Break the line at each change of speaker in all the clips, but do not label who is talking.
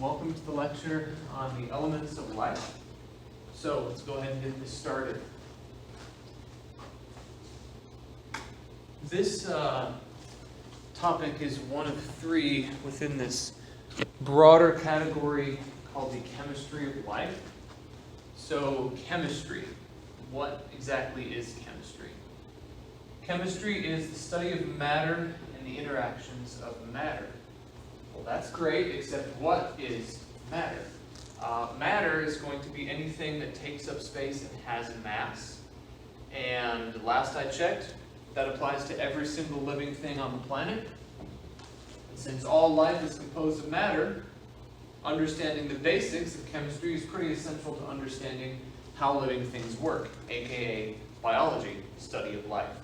Welcome to the lecture on the elements of life. So let's go ahead and get this started. This topic is one of three within this broader category called the chemistry of life. So chemistry, what exactly is chemistry? Chemistry is the study of matter and the interactions of matter. Well, that's great, except what is matter? Matter is going to be anything that takes up space and has mass. And last I checked, that applies to every single living thing on the planet. And since all life is composed of matter, understanding the basics of chemistry is pretty essential to understanding how living things work, aka biology, study of life.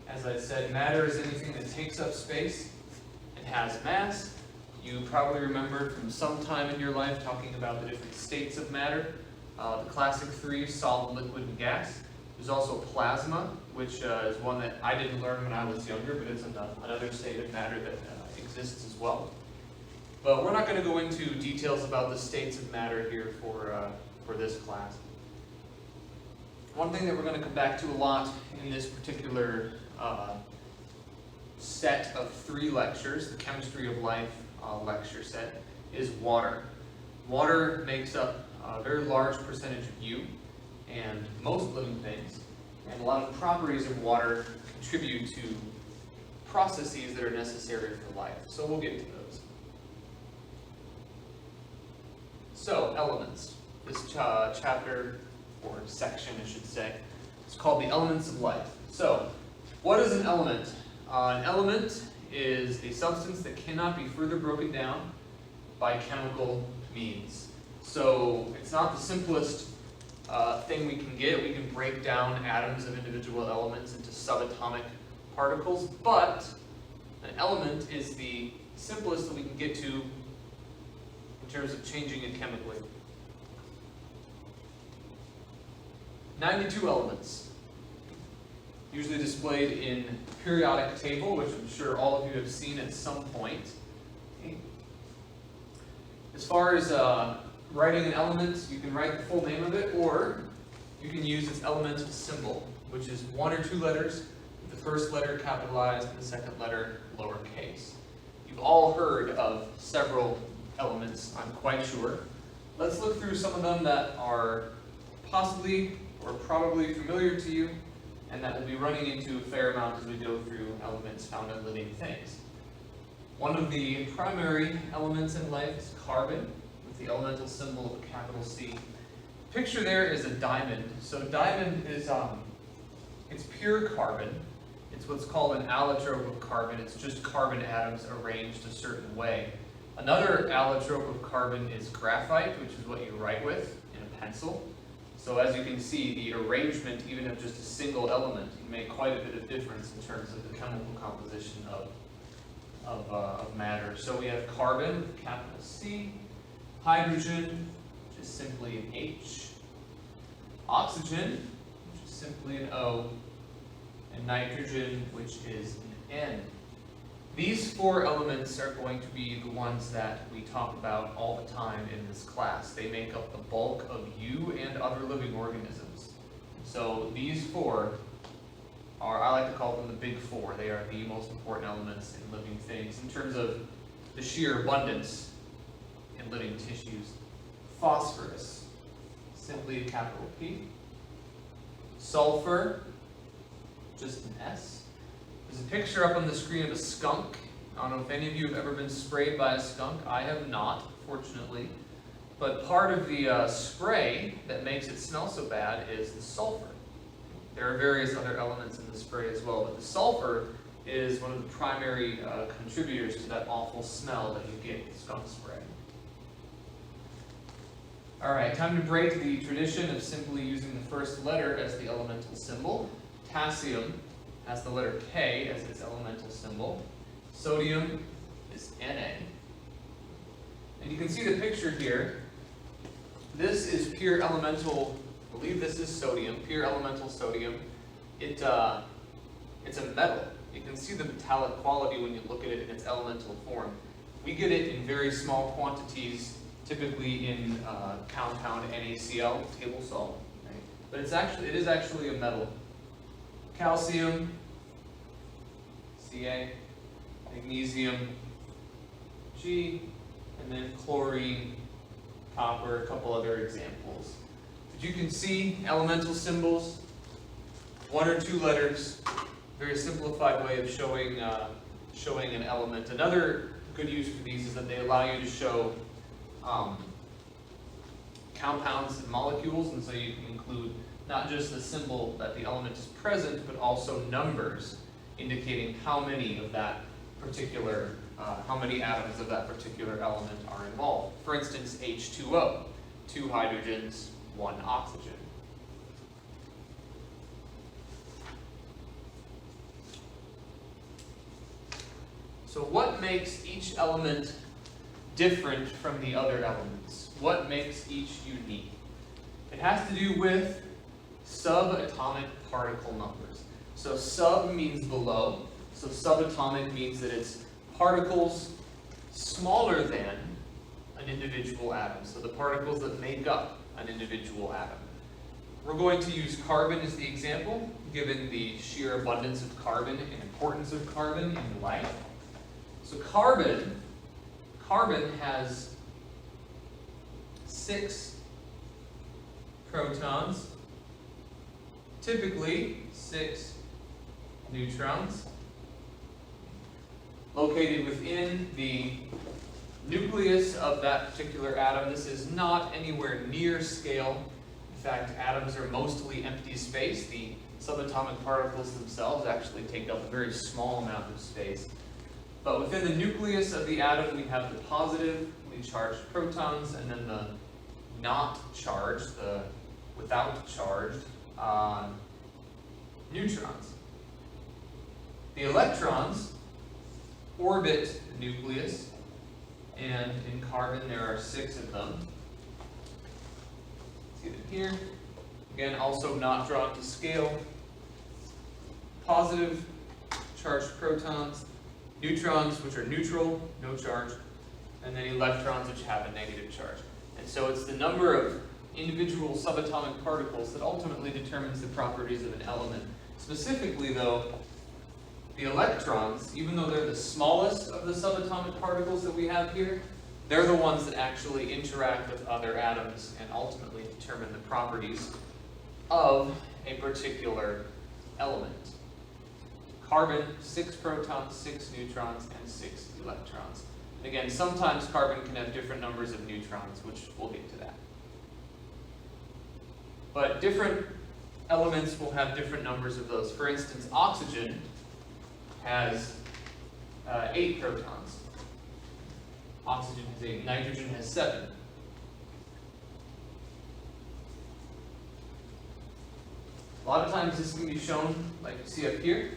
As I said, matter is anything that takes up space and has mass. You probably remember from some time in your life talking about the different states of matter. The classic three, solid, liquid, and gas. There's also plasma, which is one that I didn't learn when I was younger, but it's another state of matter that exists as well. But we're not going to go into details about the states of matter here for this class. One thing that we're going to come back to a lot in this particular set of three lectures, the chemistry of life lecture set, is water. Water makes up a very large percentage of you and most living things, and a lot of properties of water contribute to processes that are necessary for life. So we'll get to those. So, elements. This chapter, or section I should say, is called the elements of life. So, what is an element? An element is a substance that cannot be further broken down by chemical means. So, it's not the simplest thing we can get. We can break down atoms of individual elements into subatomic particles, but an element is the simplest that we can get to in terms of changing it chemically. 92 elements, usually displayed in periodic table, which I'm sure all of you have seen at some point. Okay. As far as writing an element, you can write the full name of it, or you can use its elemental symbol, which is one or two letters, with the first letter capitalized and the second letter lowercase. You've all heard of several elements, I'm quite sure. Let's look through some of them that are possibly or probably familiar to you, and that we'll be running into a fair amount as we go through elements found in living things. One of the primary elements in life is carbon, with the elemental symbol of a capital C. Picture there is a diamond. So diamond is it's pure carbon. It's what's called an allotrope of carbon. It's just carbon atoms arranged a certain way. Another allotrope of carbon is graphite, which is what you write with in a pencil. So as you can see, the arrangement, even of just a single element, can make quite a bit of difference in terms of the chemical composition of matter. So we have carbon, with a capital C, hydrogen, which is simply an H, oxygen, which is simply an O, and nitrogen, which is an N. These four elements are going to be the ones that we talk about all the time in this class. They make up the bulk of you and other living organisms. So these four are, I like to call them the big four. They are the most important elements in living things in terms of the sheer abundance in living tissues. Phosphorus, simply a capital P. Sulfur, just an S. There's a picture up on the screen of a skunk. I don't know if any of you have ever been sprayed by a skunk. I have not, fortunately. But part of the spray that makes it smell so bad is the sulfur. There are various other elements in the spray as well, but the sulfur is one of the primary contributors to that awful smell that you get with skunk spray. All right, time to break the tradition of simply using the first letter as the elemental symbol. Potassium has the letter K as its elemental symbol. Sodium is Na. And you can see the picture here. This is pure elemental, I believe this is sodium, pure elemental sodium. It's a metal. You can see the metallic quality when you look at it in its elemental form. We get it in very small quantities, typically in compound NaCl, table salt, right? But it is actually a metal. Calcium, Ca, magnesium, G, and then chlorine, copper, a couple other examples. But you can see elemental symbols, 1 or 2 letters, very simplified way of showing an element. Another good use for these is that they allow you to show compounds and molecules, and so you can include not just the symbol that the element is present, but also numbers indicating how many of that particular, how many atoms of that particular element are involved. For instance, H2O, 2 hydrogens, 1 oxygen. So what makes each element different from the other elements? What makes each unique? It has to do with subatomic particle numbers. So sub means below, so subatomic means that it's particles smaller than an individual atom, so the particles that make up an individual atom. We're going to use carbon as the example, given the sheer abundance of carbon and importance of carbon in life. So carbon has 6 protons, typically 6 neutrons, located within the nucleus of that particular atom. This is not anywhere near scale. In fact, atoms are mostly empty space. The subatomic particles themselves actually take up a very small amount of space. But within the nucleus of the atom, we have the positively charged protons, and then the not charged, the without charged neutrons. The electrons orbit the nucleus, and in carbon there are 6 of them. See them here. Again, also not drawn to scale. Positive charged protons, neutrons, which are neutral, no charge, and then electrons, which have a negative charge. And so it's the number of individual subatomic particles that ultimately determines the properties of an element. Specifically, though, the electrons, even though they're the smallest of the subatomic particles that we have here, they're the ones that actually interact with other atoms and ultimately determine the properties of a particular element. Carbon, 6 protons, 6 neutrons, and 6 electrons. And again, sometimes carbon can have different numbers of neutrons, which we'll get to that. But different elements will have different numbers of those. For instance, oxygen has 8 protons. Oxygen has 8. Nitrogen has 7. A lot of times this can be shown, like you see up here,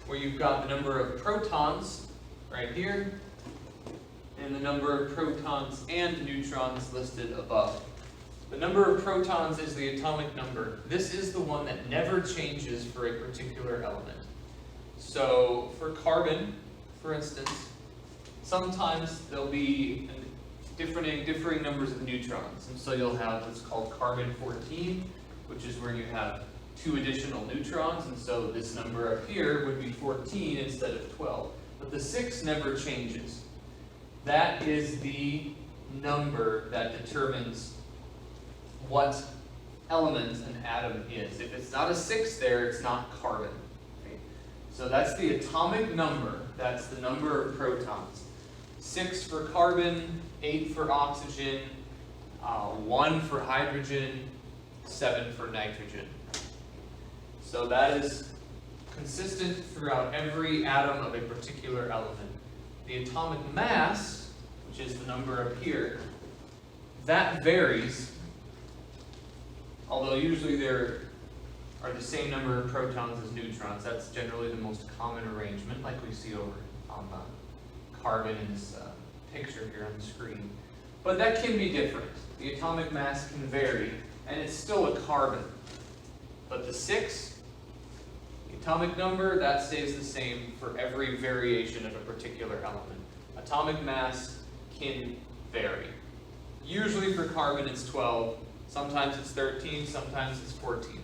where you've got the number of protons right here, and the number of protons and neutrons listed above. The number of protons is the atomic number. This is the one that never changes for a particular element. So for carbon, for instance, sometimes there'll be differing numbers of neutrons. And so you'll have what's called carbon-14, which is where you have 2 additional neutrons, and so this number up here would be 14 instead of 12. But the 6 never changes. That is the number that determines what element an atom is. If it's not a 6 there, it's not carbon. Okay? So that's the atomic number. That's the number of protons. 6 for carbon, 8 for oxygen, 1 for hydrogen, 7 for nitrogen. So that is consistent throughout every atom of a particular element. The atomic mass, which is the number up here, that varies, although usually there are the same number of protons as neutrons. That's generally the most common arrangement, like we see over on the carbon in this picture here on the screen. But that can be different. The atomic mass can vary, and it's still a carbon. But the 6, the atomic number, that stays the same for every variation of a particular element. atomic mass can vary. Usually for carbon it's 12, sometimes it's 13, sometimes it's 14,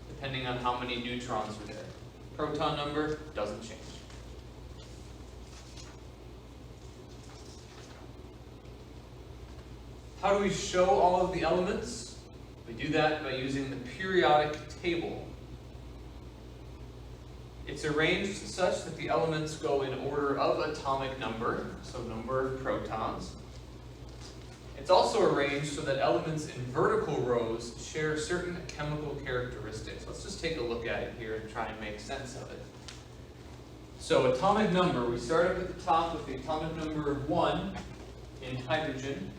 depending on how many neutrons are there. Proton number doesn't change. How do we show all of the elements? We do that by using the periodic table. It's arranged such that the elements go in order of atomic number, so number of protons. It's also arranged so that elements in vertical rows share certain chemical characteristics. Let's just take a look at it here and try and make sense of it. So atomic number, we start up at the top with the atomic number of 1 in hydrogen.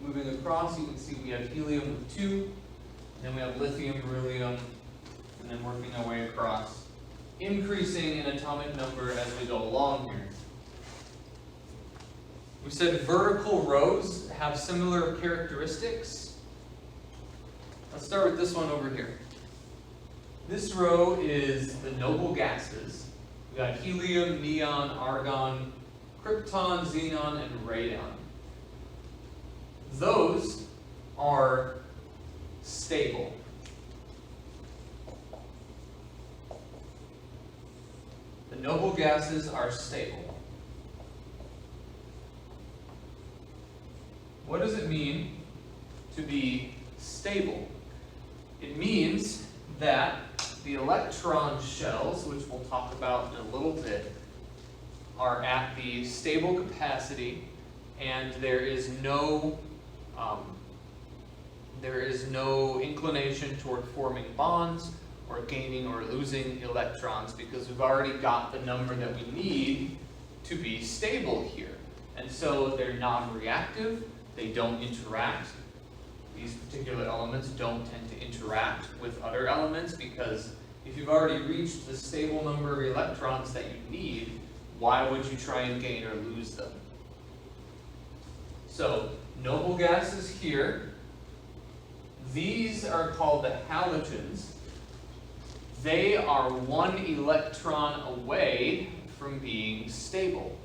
Moving across, you can see we have helium with 2, and then we have lithium, beryllium, and then working our way across, increasing in atomic number as we go along here. We said vertical rows have similar characteristics. Let's start with this one over here. This row is the noble gases. We've got helium, neon, argon, krypton, xenon, and radon. Those are stable. The noble gases are stable. What does it mean to be stable? It means that the electron shells, which we'll talk about in a little bit, are at the stable capacity, and there is no inclination toward forming bonds or gaining or losing electrons, because we've already got the number that we need to be stable here. And so they're non-reactive, they don't interact. These particular elements don't tend to interact with other elements, because if you've already reached the stable number of electrons that you need, why would you try and gain or lose them? So, noble gases here, these are called the halogens. They are 1 electron away from being stable.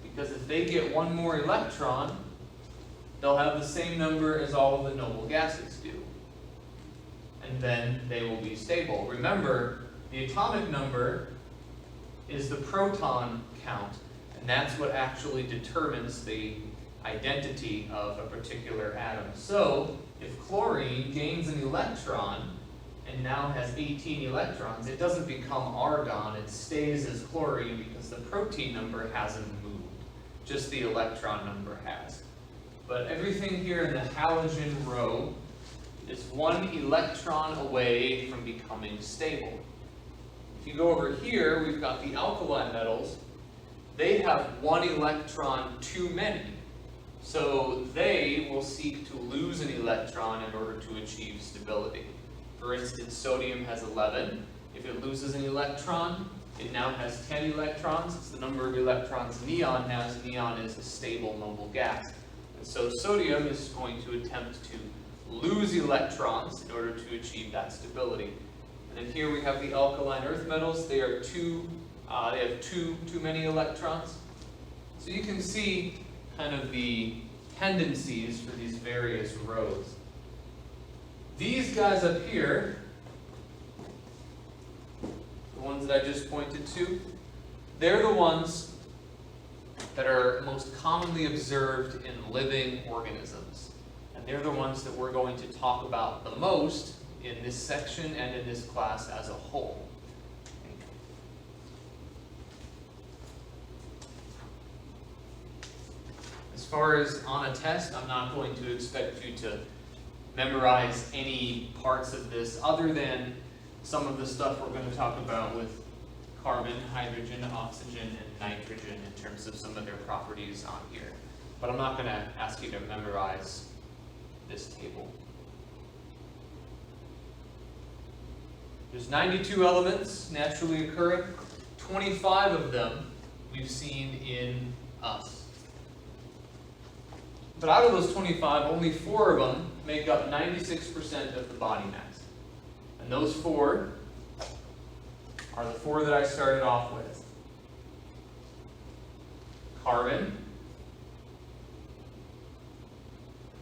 Because if they get 1 more electron, they'll have the same number as all of the noble gases do. And then they will be stable. Remember, the atomic number is the proton count, and that's what actually determines the identity of a particular atom. So, if chlorine gains an electron and now has 18 electrons, it doesn't become argon, it stays as chlorine because the protein number hasn't moved, just the electron number has. But everything here in the halogen row is 1 electron away from becoming stable. If you go over here, we've got the alkali metals. They have 1 electron too many. So they will seek to lose an electron in order to achieve stability. For instance, sodium has 11. If it loses an electron, it now has 10 electrons. It's the number of electrons neon has. Neon is a stable noble gas. And so sodium is going to attempt to lose electrons in order to achieve that stability. And then here we have the alkaline earth metals. They are they have too many electrons. So you can see kind of the tendencies for these various rows. These guys up here, the ones that I just pointed to, they're the ones that are most commonly observed in living organisms. And they're the ones that we're going to talk about the most in this section and in this class as a whole. As far as on a test, I'm not going to expect you to memorize any parts of this other than some of the stuff we're going to talk about with carbon, hydrogen, oxygen, and nitrogen in terms of some of their properties on here. But I'm not going to ask you to memorize this table. There's 92 elements naturally occurring. 25 of them we've seen in us. But out of those 25, only 4 of them make up 96% of the body mass. And those 4 are the 4 that I started off with. carbon,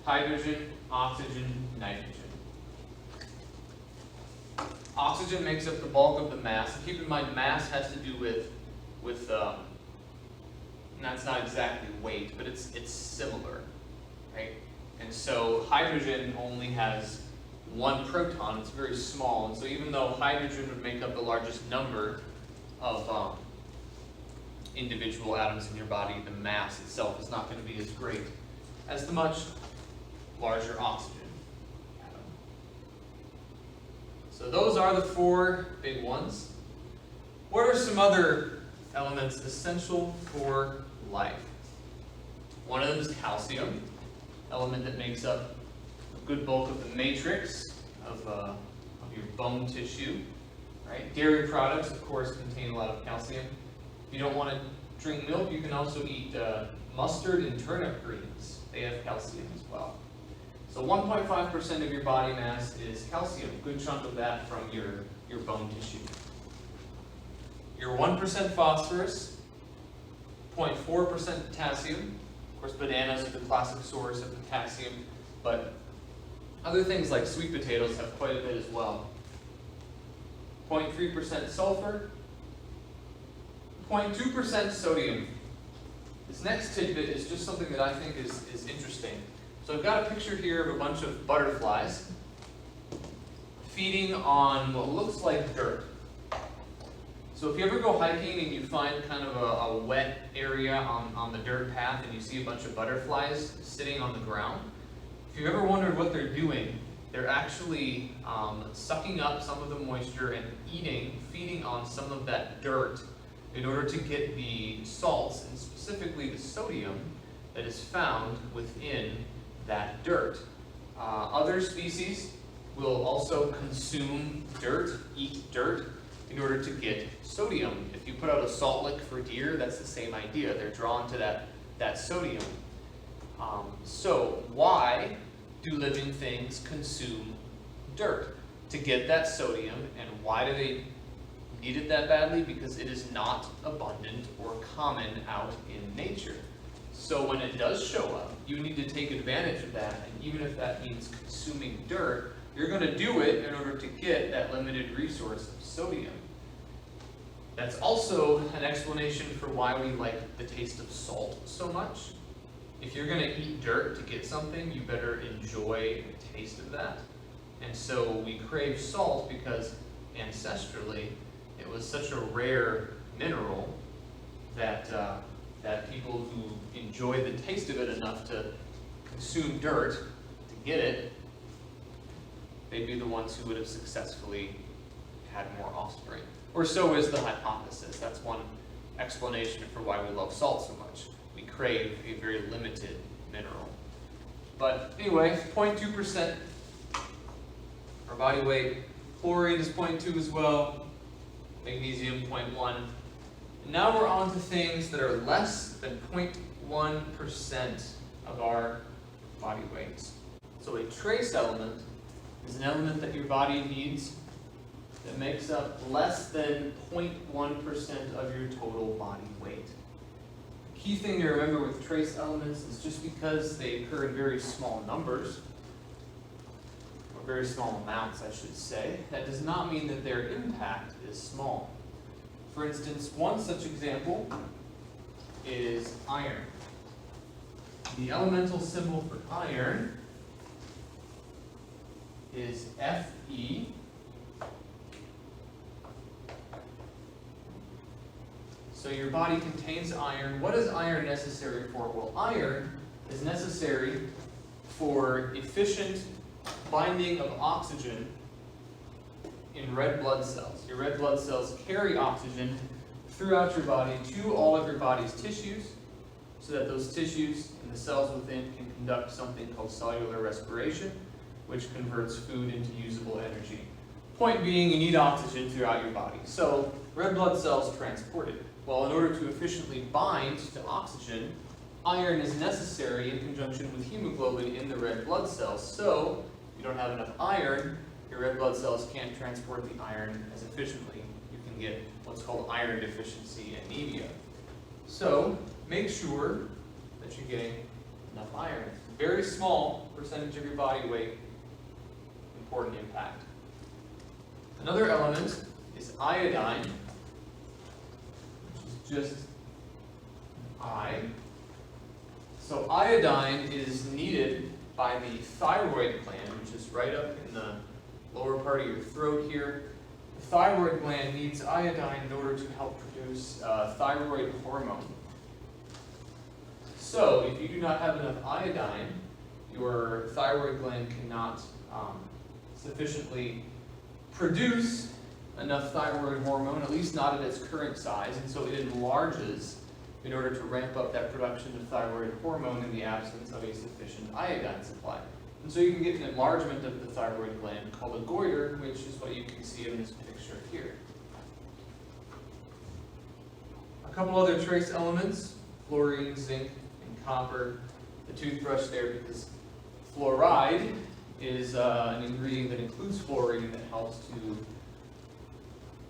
hydrogen, oxygen, nitrogen. Oxygen makes up the bulk of the mass. And keep in mind, mass has to do with that's not exactly weight, but it's similar, right? And so hydrogen only has one proton. It's very small, and so even though hydrogen would make up the largest number of individual atoms in your body, the mass itself is not going to be as great as the much larger oxygen atom. So those are the four big ones. What are some other elements essential for life? One of them is calcium, element that makes up a good bulk of the matrix of your bone tissue. Right? Dairy products, of course, contain a lot of calcium. If you don't want to drink milk, you can also eat mustard and turnip greens. They have calcium as well. So 1.5% of your body mass is calcium, a good chunk of that from your bone tissue. Your 1% phosphorus, 0.4% potassium. Of course, bananas are the classic source of potassium, but other things like sweet potatoes have quite a bit as well. 0.3% sulfur, 0.2% sodium. This next tidbit is just something that I think is interesting. So I've got a picture here of a bunch of butterflies feeding on what looks like dirt. So if you ever go hiking and you find kind of a wet area on the dirt path and you see a bunch of butterflies sitting on the ground, if you've ever wondered what they're doing, they're actually sucking up some of the moisture and feeding on some of that dirt in order to get the salts, and specifically the sodium, that is found within that dirt. Other species will also consume dirt, eat dirt, in order to get sodium. If you put out a salt lick for deer, that's the same idea. They're drawn to that sodium. So why do living things consume dirt? To get that sodium. And why do they need it that badly? Because it is not abundant or common out in nature. So when it does show up, you need to take advantage of that, and even if that means consuming dirt, you're going to do it in order to get that limited resource of sodium. That's also an explanation for why we like the taste of salt so much. If you're going to eat dirt to get something, you better enjoy the taste of that. And so we crave salt because ancestrally it was such a rare mineral that people who enjoy the taste of it enough to consume dirt to get it, they'd be the ones who would have successfully had more offspring. Or so is the hypothesis. That's one explanation for why we love salt so much. We crave a very limited mineral. But anyway, 0.2% our body weight. Chlorine is 0.2 as well. Magnesium 0.1. And now we're on to things that are less than 0.1% of our body weight. So a trace element is an element that your body needs that makes up less than 0.1% of your total body weight. The key thing to remember with trace elements is just because they occur in very small numbers, or very small amounts, I should say, that does not mean that their impact is small. For instance, one such example is iron. The elemental symbol for iron is Fe. So your body contains iron. What is iron necessary for? Well, iron is necessary for efficient binding of oxygen in red blood cells. Your red blood cells carry oxygen throughout your body to all of your body's tissues, so that those tissues and the cells within can conduct something called cellular respiration, which converts food into usable energy. Point being, you need oxygen throughout your body. So red blood cells transport it. Well, in order to efficiently bind to oxygen, iron is necessary in conjunction with hemoglobin in the red blood cells. So if you don't have enough iron, your red blood cells can't transport the iron as efficiently. You can get what's called iron deficiency anemia. So make sure that you're getting enough iron. Very small percentage of your body weight, important impact. Another element is iodine, which is just I. So iodine is needed by the thyroid gland, which is right up in the lower part of your throat here. The thyroid gland needs iodine in order to help produce thyroid hormone. So if you do not have enough iodine, your thyroid gland cannot sufficiently produce enough thyroid hormone, at least not at its current size, and so it enlarges in order to ramp up that production of thyroid hormone in the absence of a sufficient iodine supply. And so you can get an enlargement of the thyroid gland called a goiter, which is what you can see in this picture here. A couple other trace elements, fluorine, zinc, and copper. The toothbrush there because fluoride is an ingredient that includes fluorine that helps to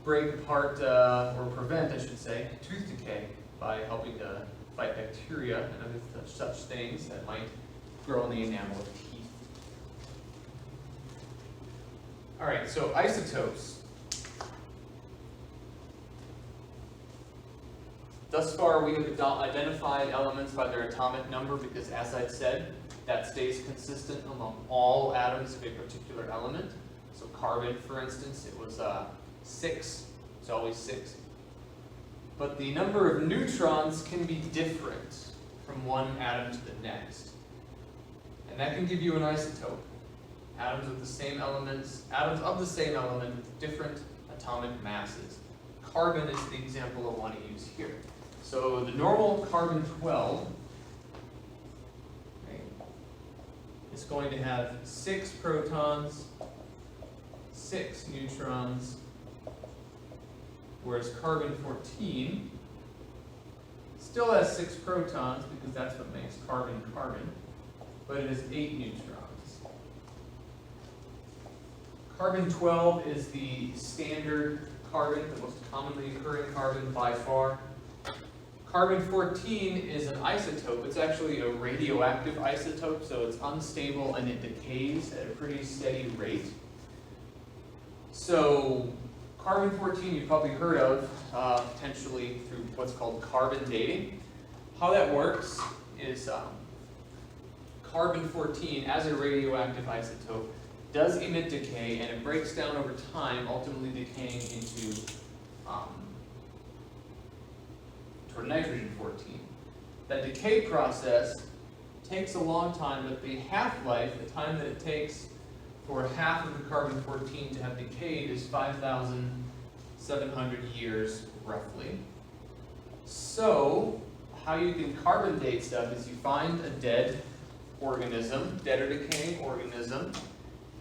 break apart, or prevent, I should say, tooth decay by helping to fight bacteria and other such things that might grow in the enamel of teeth. All right, so isotopes. Thus far, we have identified elements by their atomic number because, as I said, that stays consistent among all atoms of a particular element. So carbon, for instance, it was 6. It's always 6. But the number of neutrons can be different from one atom to the next. And that can give you an isotope. Atoms of the same element with different atomic masses. Carbon is the example I want to use here. So the normal carbon-12 is going to have 6 protons, 6 neutrons, whereas carbon-14 still has 6 protons because that's what makes carbon carbon, but it has 8 neutrons. Carbon-12 is the standard carbon, the most commonly occurring carbon by far. Carbon-14 is an isotope. It's actually a radioactive isotope, so it's unstable and it decays at a pretty steady rate. So carbon-14 you've probably heard of potentially through what's called carbon dating. How that works is carbon-14 as a radioactive isotope does emit decay and it breaks down over time, ultimately decaying into nitrogen-14. That decay process takes a long time, but the half-life, the time that it takes for half of the carbon-14 to have decayed is 5,700 years, roughly. So, how you can carbon date stuff is you find a dead organism, dead or decaying organism,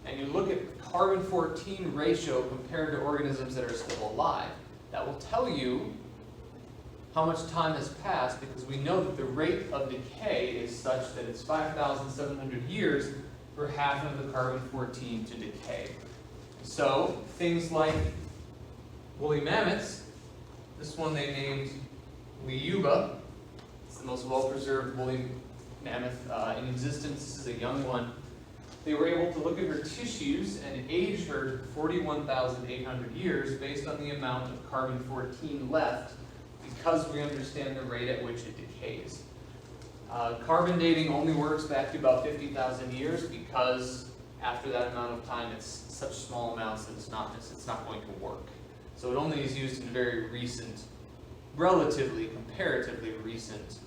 and you look at carbon-14 ratio compared to organisms that are still alive. That will tell you how much time has passed because we know that the rate of decay is such that it's 5,700 years for half of the carbon-14 to decay. So things like woolly mammoths, this one they named Liuba. It's the most well-preserved woolly mammoth in existence. This is a young one. They were able to look at her tissues and age her to 41,800 years based on the amount of carbon-14 left because we understand the rate at which it decays. Carbon dating only works back to about 50,000 years because after that amount of time it's such small amounts that it's not going to work. So it only is used in very recent, comparatively recent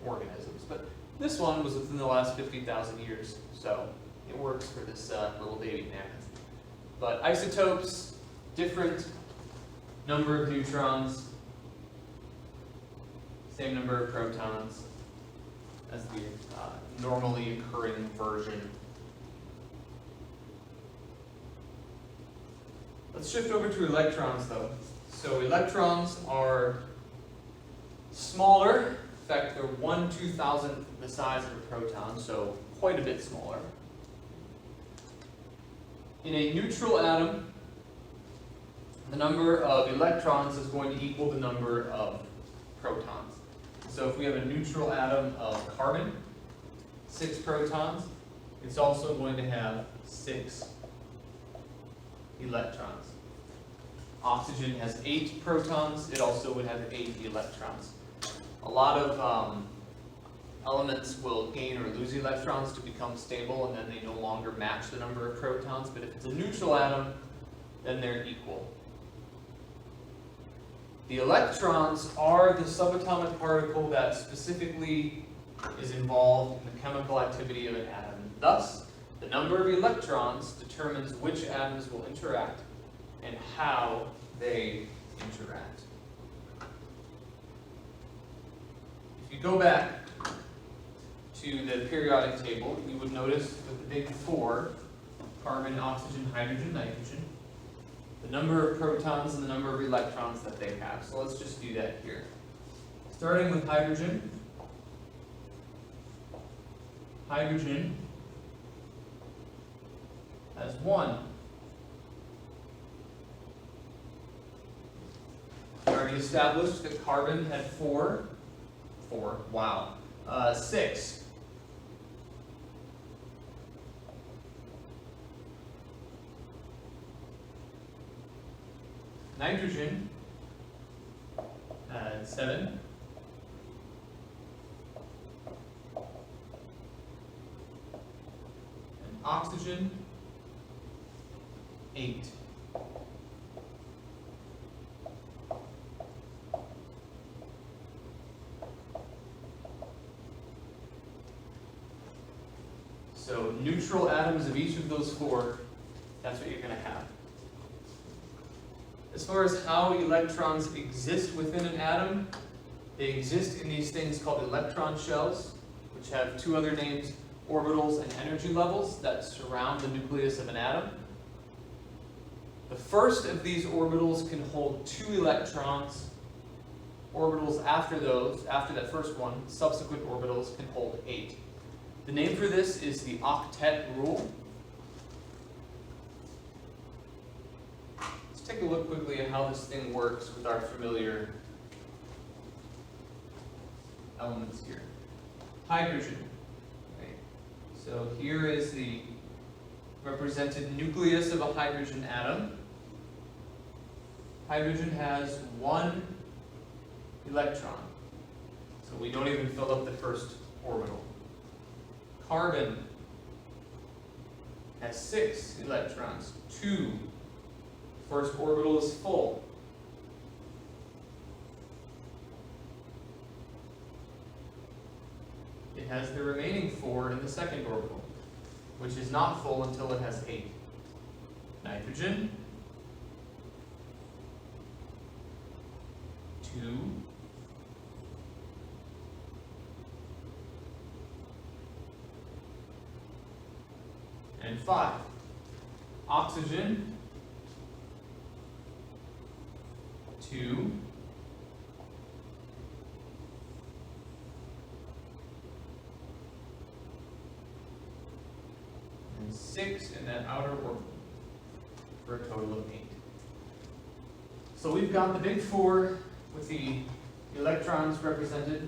organisms. But this one was within the last 50,000 years, so it works for this little baby mammoth. But isotopes, different number of neutrons, same number of protons as the normally occurring version. Let's shift over to electrons though. So electrons are smaller. In fact, they're 1/2000th the size of a proton, so quite a bit smaller. In a neutral atom, the number of electrons is going to equal the number of protons. So if we have a neutral atom of carbon, 6 protons, it's also going to have 6 electrons. Oxygen has 8 protons, it also would have 8 electrons. A lot of elements will gain or lose electrons to become stable, and then they no longer match the number of protons, but if it's a neutral atom, then they're equal. The electrons are the subatomic particle that specifically is involved in the chemical activity of an atom. Thus, the number of electrons determines which atoms will interact and how they interact. If you go back to the periodic table, you would notice with the big 4, carbon, oxygen, hydrogen, nitrogen, the number of protons and the number of electrons that they have. So let's just do that here. Starting with hydrogen. Hydrogen has 1. We already established that carbon had 4. 4, wow. 6. Nitrogen had 7. And oxygen, 8. So neutral atoms of each of those 4, that's what you're going to have. As far as how electrons exist within an atom, they exist in these things called electron shells, which have 2 other names, orbitals and energy levels, that surround the nucleus of an atom. The first of these orbitals can hold 2 electrons. Orbitals after those, after that first one, subsequent orbitals can hold 8. The name for this is the octet rule. Let's take a look quickly at how this thing works with our familiar elements here. Hydrogen. Okay. So here is the represented nucleus of a hydrogen atom. Hydrogen has 1 electron. So we don't even fill up the first orbital. Carbon has 6 electrons. 2. First orbital is full. It has the remaining 4 in the second orbital, which is not full until it has 8. Nitrogen, 2. And 5. Oxygen, 2. And 6 in that outer orbital, for a total of 8. So we've got the big 4 with the electrons represented.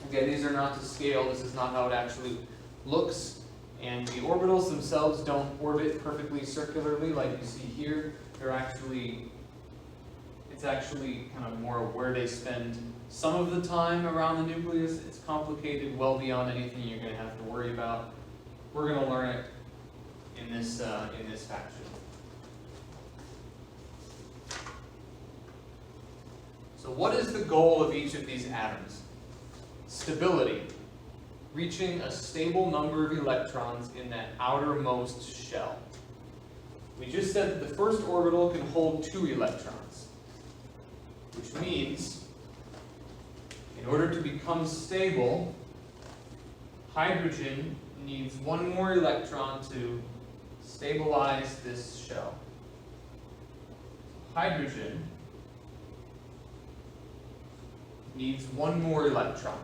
Again, these are not to scale. This is not how it actually looks. And the orbitals themselves don't orbit perfectly circularly like you see here. It's actually kind of more where they spend some of the time around the nucleus. It's complicated well beyond anything you're going to have to worry about. We're going to learn it in this faction. So what is the goal of each of these atoms? Stability. Reaching a stable number of electrons in that outermost shell. We just said that the first orbital can hold 2 electrons, which means in order to become stable, hydrogen needs 1 more electron to stabilize this shell. Hydrogen needs 1 more electron.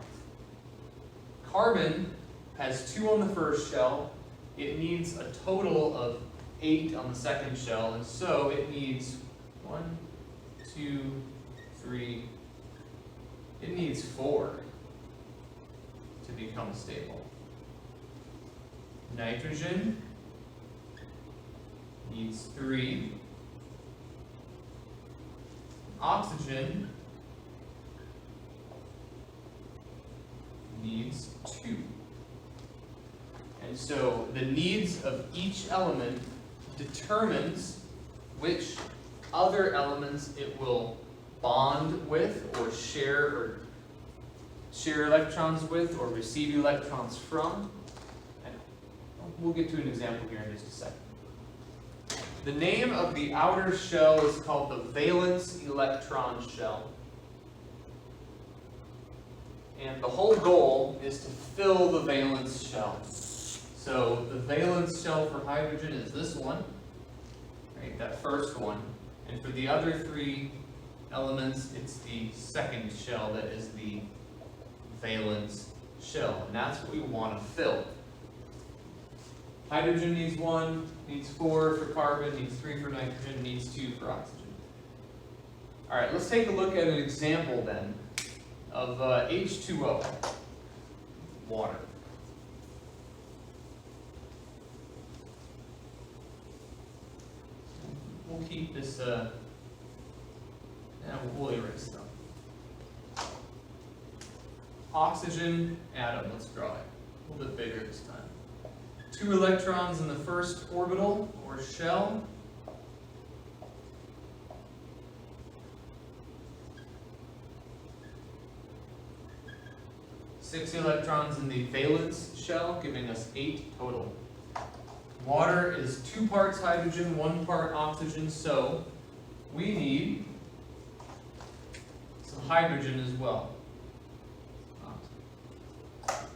Carbon has 2 on the first shell. It needs a total of 8 on the second shell, and so it needs 1, 2, 3, It needs 4 to become stable. Nitrogen needs 3. Oxygen needs 2. And so the needs of each element determines which other elements it will bond with or share electrons with or receive electrons from. And we'll get to an example here in just a second. The name of the outer shell is called the valence electron shell. And the whole goal is to fill the valence shell. So the valence shell for hydrogen is this one, right, that first one. And for the other 3 elements, it's the second shell that is the valence shell. And that's what we want to fill. Hydrogen needs 1, needs 4 for carbon, needs 3 for nitrogen, needs 2 for oxygen. All right, let's take a look at an example then of H2O, water. We'll keep this, we'll erase them. Oxygen atom, let's draw it a little bit bigger this time. 2 electrons in the first orbital or shell. Six electrons in the valence shell, giving us 8 total. Water is 2 parts hydrogen, 1 part oxygen, so we need some hydrogen as well.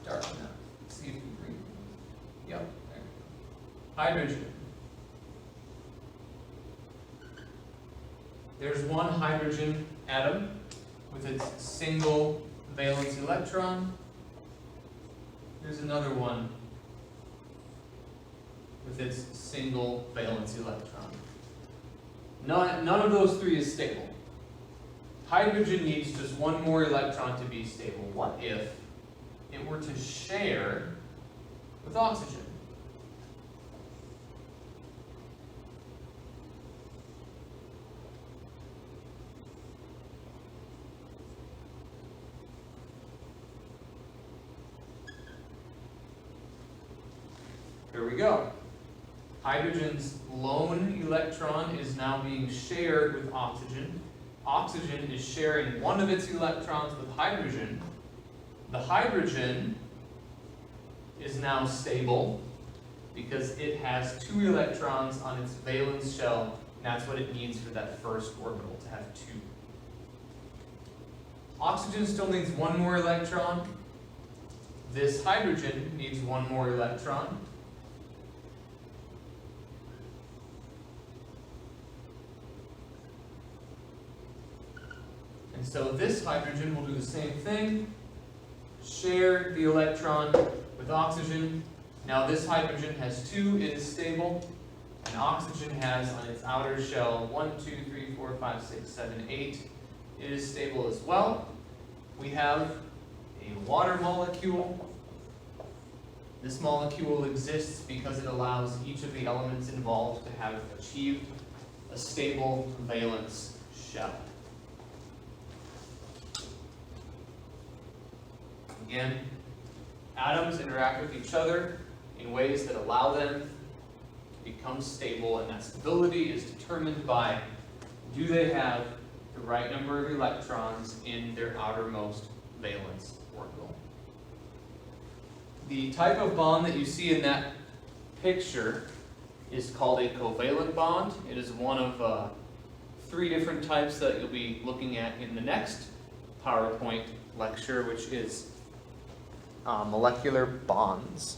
Darken that. See if we bring. Yep, there. Hydrogen. There's 1 hydrogen atom with its single valence electron. There's another one with its single valence electron. None of those 3 is stable. Hydrogen needs just 1 more electron to be stable. What if it were to share with oxygen? Here we go. Hydrogen's lone electron is now being shared with oxygen. Oxygen is sharing 1 of its electrons with hydrogen. The hydrogen is now stable because it has 2 electrons on its valence shell, and that's what it needs for that first orbital, to have 2. Oxygen still needs 1 more electron. This hydrogen needs 1 more electron. And so this hydrogen will do the same thing, share the electron with oxygen. Now this hydrogen has 2, it is stable, and oxygen has on its outer shell 1, 2, 3, 4, 5, 6, 7, 8. It is stable as well. We have a water molecule. This molecule exists because it allows each of the elements involved to have achieved a stable valence shell. Again, atoms interact with each other in ways that allow them to become stable, and that stability is determined by, do they have the right number of electrons in their outermost valence orbital. The type of bond that you see in that picture is called a covalent bond. It is one of 3 different types that you'll be looking at in the next PowerPoint lecture, which is molecular bonds.